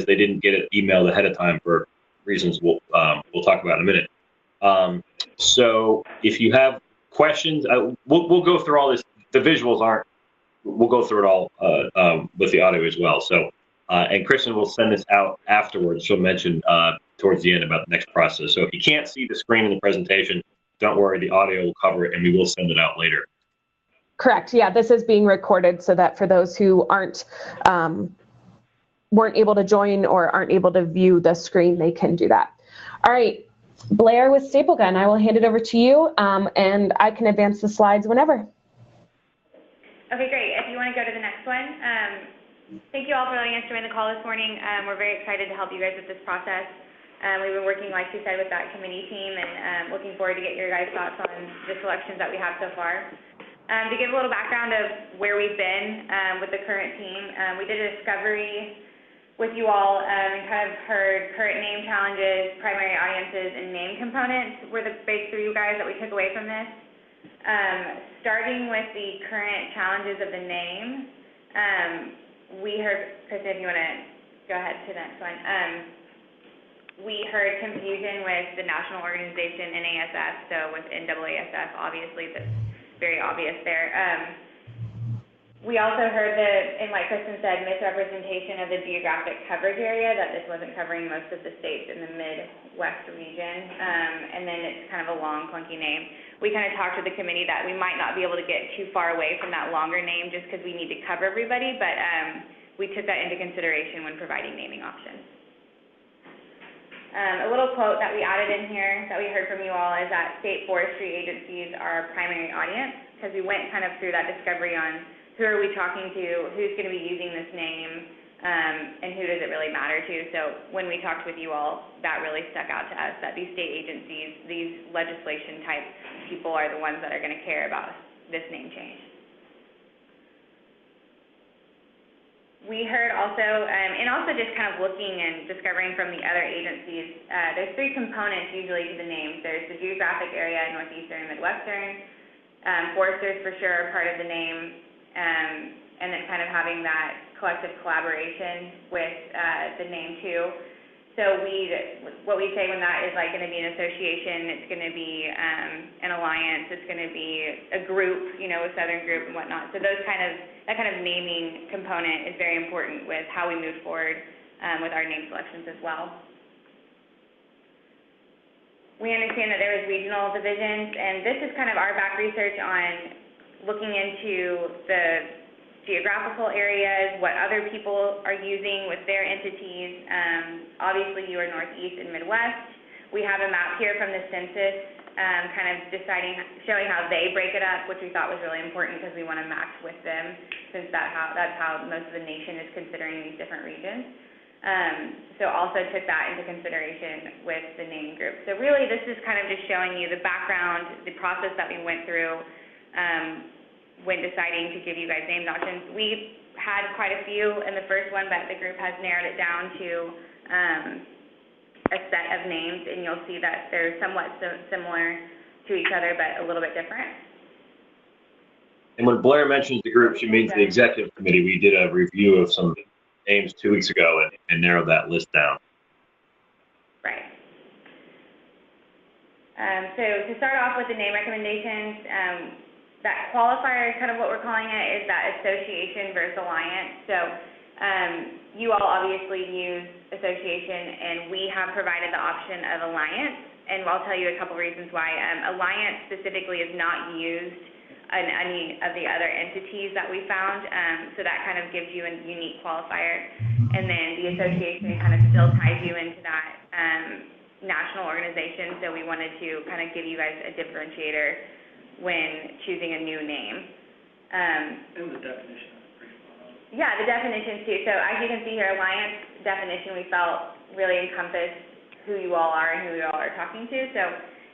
because they didn't get it emailed ahead of time for reasons we'll talk about in a minute. So if you have questions, we'll go through all this. The visuals aren't. We'll go through it all with the audio as well. So, and Kristen will send this out afterwards. She'll mention towards the end about the next process. So if you can't see the screen in the presentation, don't worry, the audio will cover it, and we will send it out later. Correct. Yeah, this is being recorded so that for those who weren't able to join or aren't able to view the screen, they can do that. All right, Blair with Staple Gun, I will hand it over to you, and I can advance the slides whenever. Okay, great. If you want to go to the next one. Thank you all for letting us join the call this morning. We're very excited to help you guys with this process. We've been working, like you said, with that committee team, and looking forward to get your guys' thoughts on the selections that we have so far. To give a little background of where we've been with the current team, we did a discovery with you all and kind of heard current name challenges, primary audiences, and name components were the big three guys that we took away from this. Starting with the current challenges of the name, we heard, Kristen, if you want to go ahead to the next one. We heard confusion with the national organization NAASF, so with NAASF, obviously that's very obvious there. We also heard that, and like Kristen said, misrepresentation of the geographic coverage area, that this wasn't covering most of the states in the Midwest region, and then it's kind of a long, clunky name. We kind of talked to the committee that we might not be able to get too far away from that longer name just because we need to cover everybody, but we took that into consideration when providing naming options. A little quote that we added in here that we heard from you all is that state forestry agencies are our primary audience, because we went kind of through that discovery on who are we talking to, who's going to be using this name, and who does it really matter to. So when we talked with you all, that really stuck out to us, that these state agencies, these legislation type people are the ones that are going to care about this name change. We heard also, and also just kind of looking and discovering from the other agencies, there's three components usually to the names. There's the geographic area, Northeastern and Midwestern. Foresters for sure are part of the name, and then kind of having that collective collaboration with the name too. So what we say when that is like going to be an association, it's going to be an alliance, it's going to be a group, you know, a Southern group and whatnot. So that kind of naming component is very important with how we move forward with our name selections as well. We understand that there is regional divisions, and this is kind of our back research on looking into the geographical areas, what other people are using with their entities. Obviously, you are Northeast and Midwest. We have a map here from the census, kind of showing how they break it up, which we thought was really important because we want to match with them, since that's how most of the nation is considering these different regions. So also took that into consideration with the name group. So really, this is kind of just showing you the background, the process that we went through when deciding to give you guys name options. We had quite a few in the first one, but the group has narrowed it down to a set of names, and you'll see that they're somewhat similar to each other, but a little bit different. And when Blair mentions the group, she means the executive committee. We did a review of some names 2 weeks ago and narrowed that list down. Right. So to start off with the name recommendations, that qualifier is kind of what we're calling it, is that association versus alliance. So you all obviously use association, and we have provided the option of alliance, and I'll tell you a couple reasons why. Alliance specifically is not used in any of the other entities that we found, so that kind of gives you a unique qualifier. And then the association kind of still ties you into that national organization, so we wanted to kind of give you guys a differentiator when choosing a new name. And the definition. Yeah, the definitions too. So as you can see here, alliance definition we felt really encompassed who you all are and who you all are talking to. So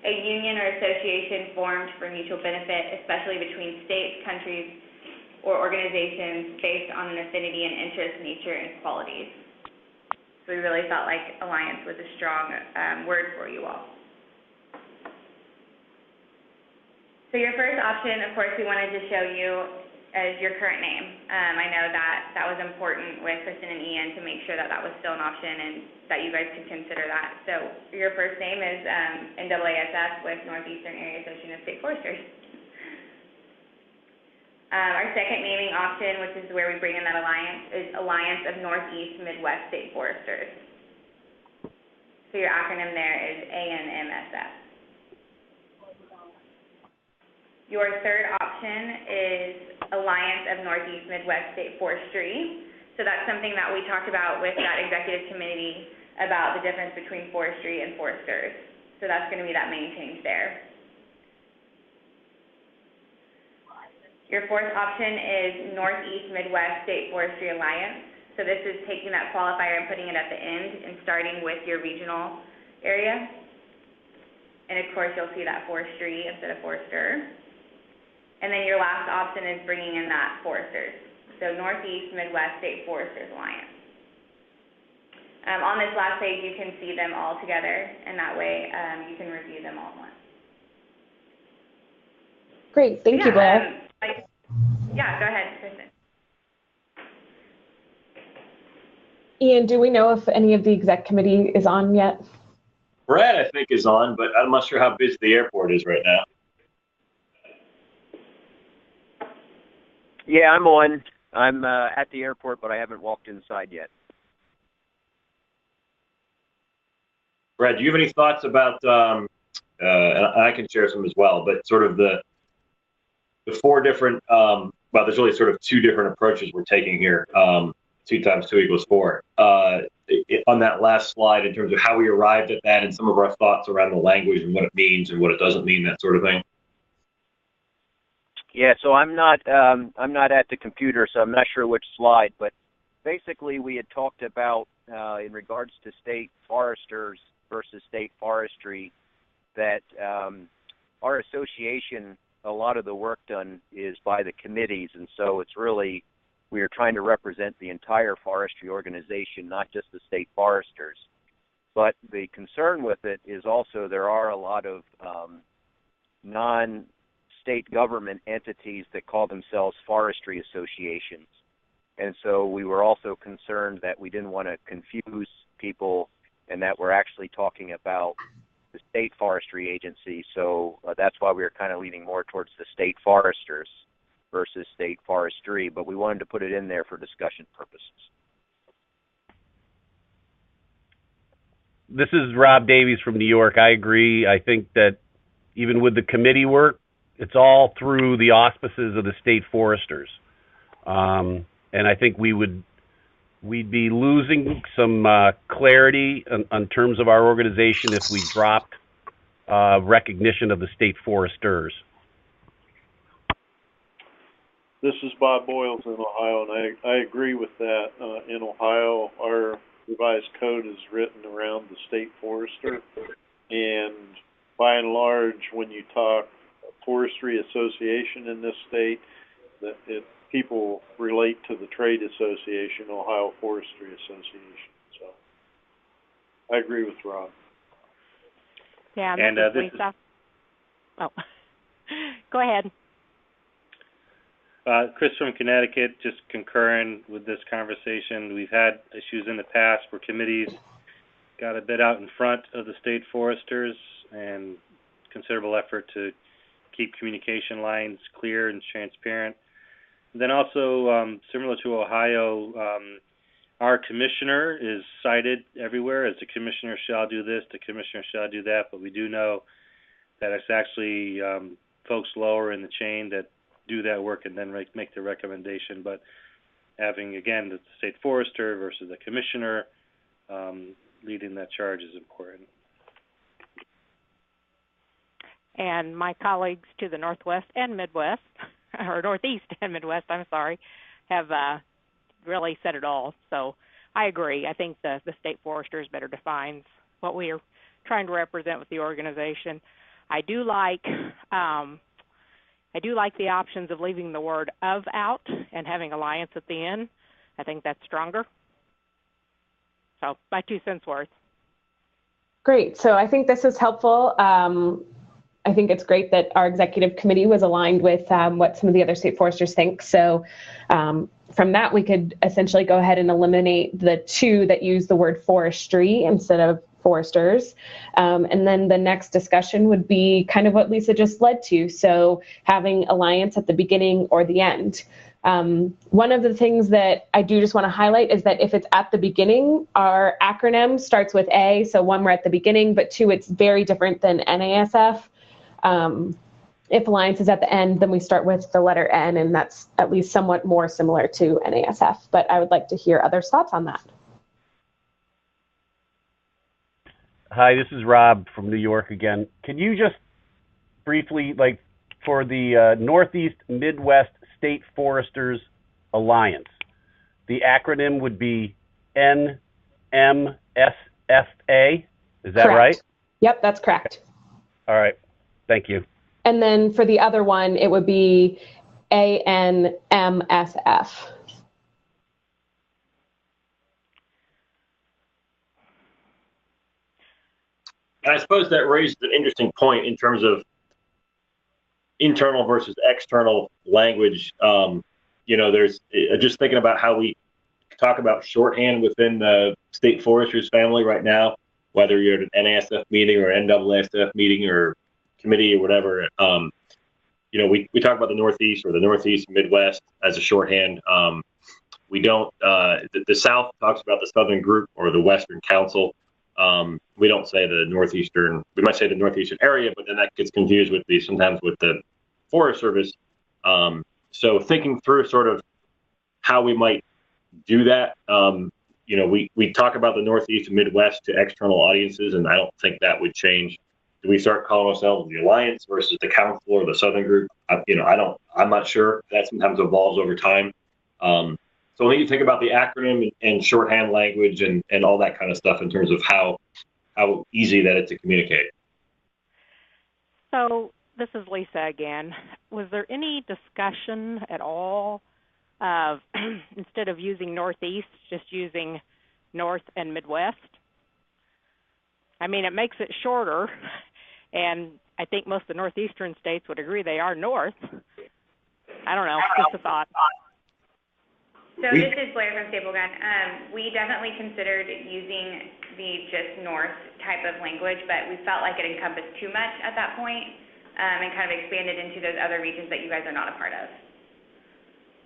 a union or association formed for mutual benefit, especially between states, countries, or organizations based on an affinity and interest, nature, and qualities. So we really felt like alliance was a strong word for you all. So your first option, of course, we wanted to show you as your current name. I know that that was important with Kristen and Ian to make sure that that was still an option and that you guys could consider that. So your first name is NAASF with Northeastern Area Association of State Foresters. Our second naming option, which is where we bring in that alliance, is Alliance of Northeast Midwest State Foresters. So your acronym there is ANMSF. Your third option is Alliance of Northeast Midwest State Forestry. So that's something that we talked about with that executive committee about the difference between forestry and foresters. So that's going to be that main change there. Your fourth option is Northeast Midwest State Forestry Alliance. So this is taking that qualifier and putting it at the end and starting with your regional area. And of course, you'll see that forestry instead of forester. And then your last option is bringing in that foresters. So Northeast Midwest State Foresters Alliance. On this last page, you can see them all together, and that way you can review them all at once. Great, thank you, Blair. Yeah, go ahead, Kristen. Ian, do we know if any of the exec committee is on yet? Brad, I think, is on, but I'm not sure how busy the airport is right now. Yeah, I'm on. I'm at the airport, but I haven't walked inside yet. Brad, do you have any thoughts about, and I can share some as well, but sort of the four different, well, there's really sort of two different approaches we're taking here, 2 times 2 equals 4. On that last slide, in terms of how we arrived at that and some of our thoughts around the language and what it means and what it doesn't mean, that sort of thing. Yeah, so I'm not at the computer, so I'm not sure which slide, but basically we had talked about in regards to state foresters versus state forestry that our association, a lot of the work done is by the committees, and so it's really we are trying to represent the entire forestry organization, not just the state foresters. But the concern with it is also there are a lot of non-state government entities that call themselves forestry associations. And so we were also concerned that we didn't want to confuse people and that we're actually talking about the state forestry agency. So that's why we were kind of leaning more towards the state foresters versus state forestry, but we wanted to put it in there for discussion purposes. This is Rob Davies from New York. I agree. I think that even with the committee work, it's all through the auspices of the state foresters. And I think we'd be losing some clarity in terms of our organization if we dropped recognition of the state foresters. This is Bob Boyles in Ohio, and I agree with that. In Ohio, our revised code is written around the state forester, and by and large, when you talk forestry association in this state, people relate to the trade association, Ohio Forestry Association. So I agree with Rob. Yeah, and this is Lisa. Oh, go ahead. Chris from Connecticut, just concurring with this conversation. We've had issues in the past where committees got a bit out in front of the state foresters and considerable effort to keep communication lines clear and transparent. Then also, similar to Ohio, our commissioner is cited everywhere as the commissioner shall do this, the commissioner shall do that, but we do know that it's actually folks lower in the chain that do that work and then make the recommendation. But having, again, the state forester versus the commissioner leading that charge is important. And my colleagues to the Northwest and Midwest, or Northeast and Midwest, I'm sorry, have really said it all. So I agree. I think the state foresters better defines what we are trying to represent with the organization. I do like the options of leaving the word "of" out and having alliance at the end. I think that's stronger. So my 2 cents worth. Great. So I think this is helpful. I think it's great that our executive committee was aligned with what some of the other state foresters think. So from that, we could essentially go ahead and eliminate the two that use the word forestry instead of foresters. And then the next discussion would be kind of what Lisa just led to. So having alliance at the beginning or the end. One of the things that I do just want to highlight is that if it's at the beginning, our acronym starts with A. So one, we're at the beginning, but two, it's very different than NAASF. If alliance is at the end, then we start with the letter N, and that's at least somewhat more similar to NAASF. But I would like to hear others' thoughts on that. Hi, this is Rob from New York again. Can you just briefly, like, for the Northeast Midwest State Foresters Alliance, the acronym would be NMSFA? Is that Correct. right? Yep, that's correct. All right. Thank you. And then for the other one, it would be ANMSF. And I suppose that raises an interesting point in terms of internal versus external language. There's just thinking about how we talk about shorthand within the state foresters family right now, whether you're at an NASF meeting or an NAASF meeting or committee or whatever. We talk about the Northeast or the Northeast Midwest as a shorthand. We don't. The South talks about the Southern Group or the Western Council. We don't say the Northeastern. We might say the Northeastern area, but then that gets confused with sometimes with the Forest Service. So thinking through sort of how we might do that. We talk about the Northeast and Midwest to external audiences, and I don't think that would change. Do we start calling ourselves the Alliance versus the Council or the Southern Group? I'm not sure. That sometimes evolves over time. So when you think about the acronym and shorthand language and all that kind of stuff in terms of how easy that is to communicate. So this is Lisa again. Was there any discussion at all of instead of using Northeast, just using North and Midwest? I mean, it makes it shorter, and I think most of the Northeastern states would agree they are North. I don't know, just a thought. So this is Blair from Staplegun. We definitely considered using the just North type of language, but we felt like it encompassed too much at that point, and kind of expanded into those other regions that you guys are not a part of.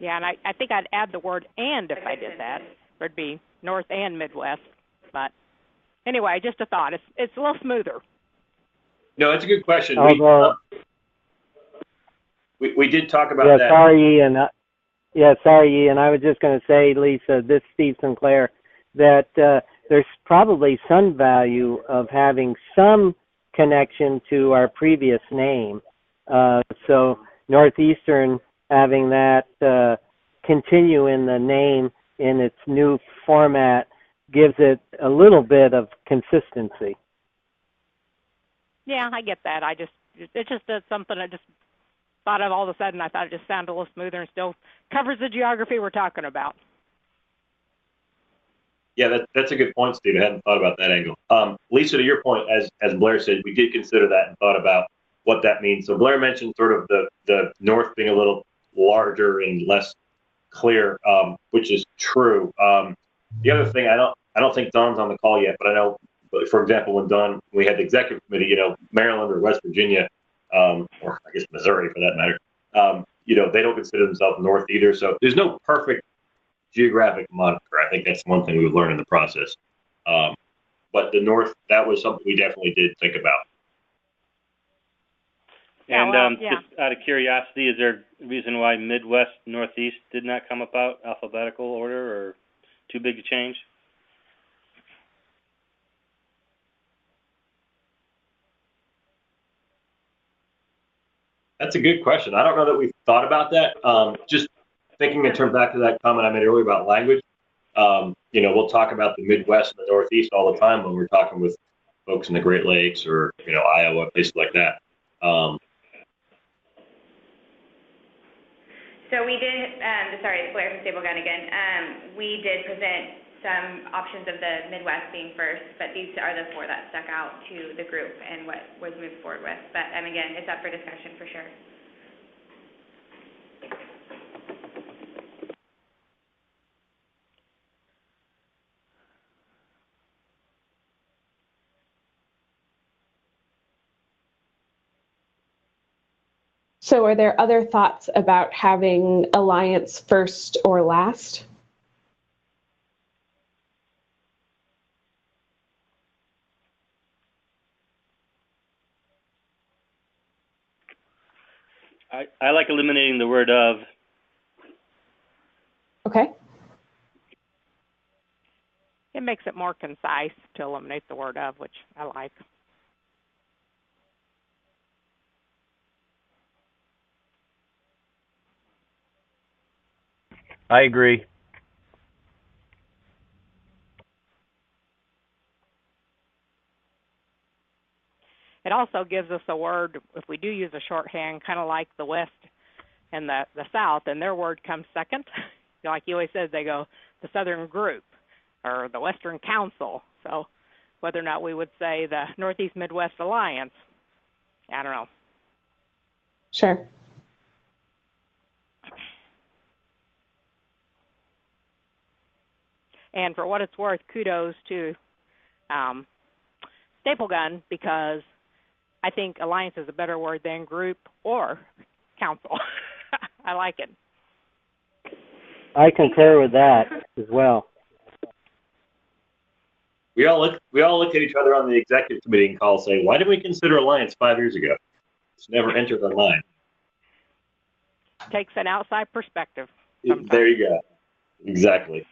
Yeah, and I think I'd add the word "and" if I did that. It'd be North and Midwest. But anyway, just a thought. It's a little smoother. No, that's a good question. We did talk about that. Sorry, Ian. I was just going to say, Lisa, this is Steve Sinclair, that there's probably some value of having some connection to our previous name. So Northeastern having that continue in the name in its new format gives it a little bit of consistency. Yeah, I get that. It's just something I just thought of all of a sudden. I thought it just sounded a little smoother and still covers the geography we're talking about. Yeah, that's a good point, Steve. I hadn't thought about that angle. Lisa, to your point, as Blair said, we did consider that and thought about what that means. So Blair mentioned sort of the North being a little larger and less clear, which is true. The other thing, I don't think Don's on the call yet, but I know, for example, when we had the executive committee, Maryland or West Virginia, or I guess Missouri for that matter, they don't consider themselves North either. So there's no perfect geographic moniker. I think that's one thing we've learned in the process. But the North, that was something we definitely did think about. And just out of curiosity, is there a reason why Midwest, Northeast did not come about alphabetical order, or too big a change? That's a good question. I don't know that we've thought about that. Just thinking in terms back to that comment I made earlier about language, we'll talk about the Midwest and the Northeast all the time when we're talking with folks in the Great Lakes or, Iowa, places like that. So we did, sorry, it's Blair from Staplegun again. We did present some options of the Midwest being first, but these are the 4 that stuck out to the group and what was moved forward with. But again, it's up for discussion for sure. So are there other thoughts about having Alliance first or last? I like eliminating the word of. Okay. It makes it more concise to eliminate the word of, which I like. I agree. It also gives us a word, if we do use a shorthand, kind of like the West and the South, and their word comes second. Like you always said, they go the Southern Group or the Western Council. So whether or not we would say the Northeast Midwest Alliance, I don't know. Sure. And for what it's worth, kudos to Staple Gun, because I think alliance is a better word than group or council. I like it. I concur with that as well. We all look at each other on the executive committee and call, say, why did we consider alliance 5 years ago? It's never entered our mind. Takes an outside perspective sometimes. There you go. Exactly.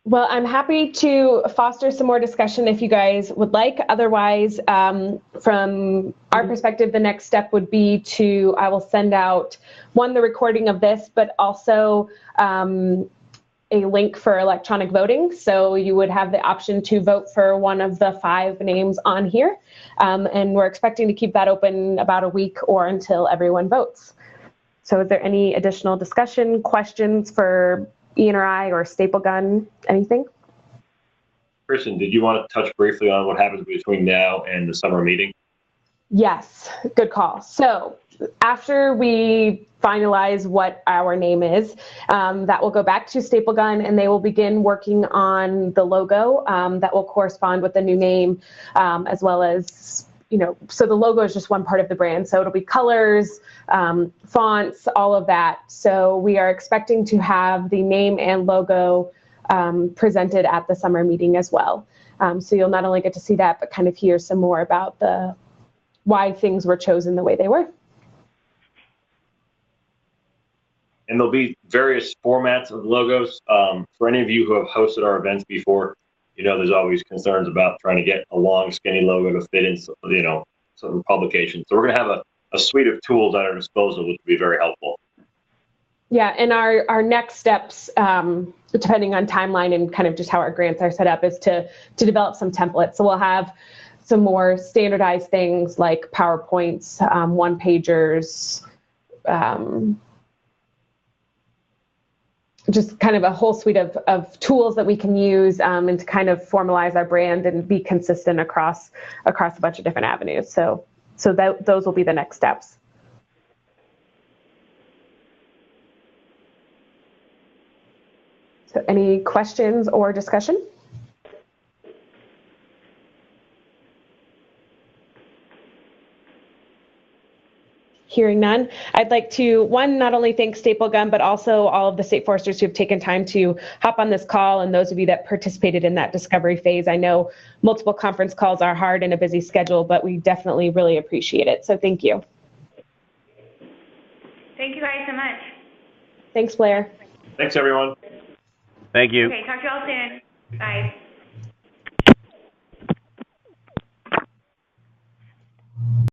Well, I'm happy to foster some more discussion if you guys would like. Otherwise, from our perspective, the next step would be I will send out, the recording of this, but also a link for electronic voting. So you would have the option to vote for one of the 5 names on here. And we're expecting to keep that open about a week or until everyone votes. So is there any additional discussion, questions for Ian or I or Staple Gun, anything? Kristen, did you want to touch briefly on what happens between now and the summer meeting? Yes, good call. So after we finalize what our name is, that will go back to Staple Gun and they will begin working on the logo that will correspond with the new name, as well as, so the logo is just one part of the brand. So it'll be colors, fonts, all of that. So we are expecting to have the name and logo presented at the summer meeting as well. So you'll not only get to see that, but kind of hear some more about why things were chosen the way they were. And there'll be various formats of logos. For any of you who have hosted our events before, there's always concerns about trying to get a long, skinny logo to fit in, some publications. So we're going to have a suite of tools at our disposal, which will be very helpful. Yeah, and our next steps, depending on timeline and kind of just how our grants are set up, is to develop some templates. So we'll have some more standardized things like PowerPoints, one-pagers, just kind of a whole suite of tools that we can use and to kind of formalize our brand and be consistent across a bunch of different avenues. So those will be the next steps. So any questions or discussion? Hearing none, I'd like to, not only thank Staple Gun, but also all of the state foresters who have taken time to hop on this call and those of you that participated in that discovery phase. I know multiple conference calls are hard in a busy schedule, but we definitely really appreciate it. So thank you. Thank you guys so much. Thanks, Blair. Thanks, everyone. Thank you. Okay, talk to you all soon. Bye.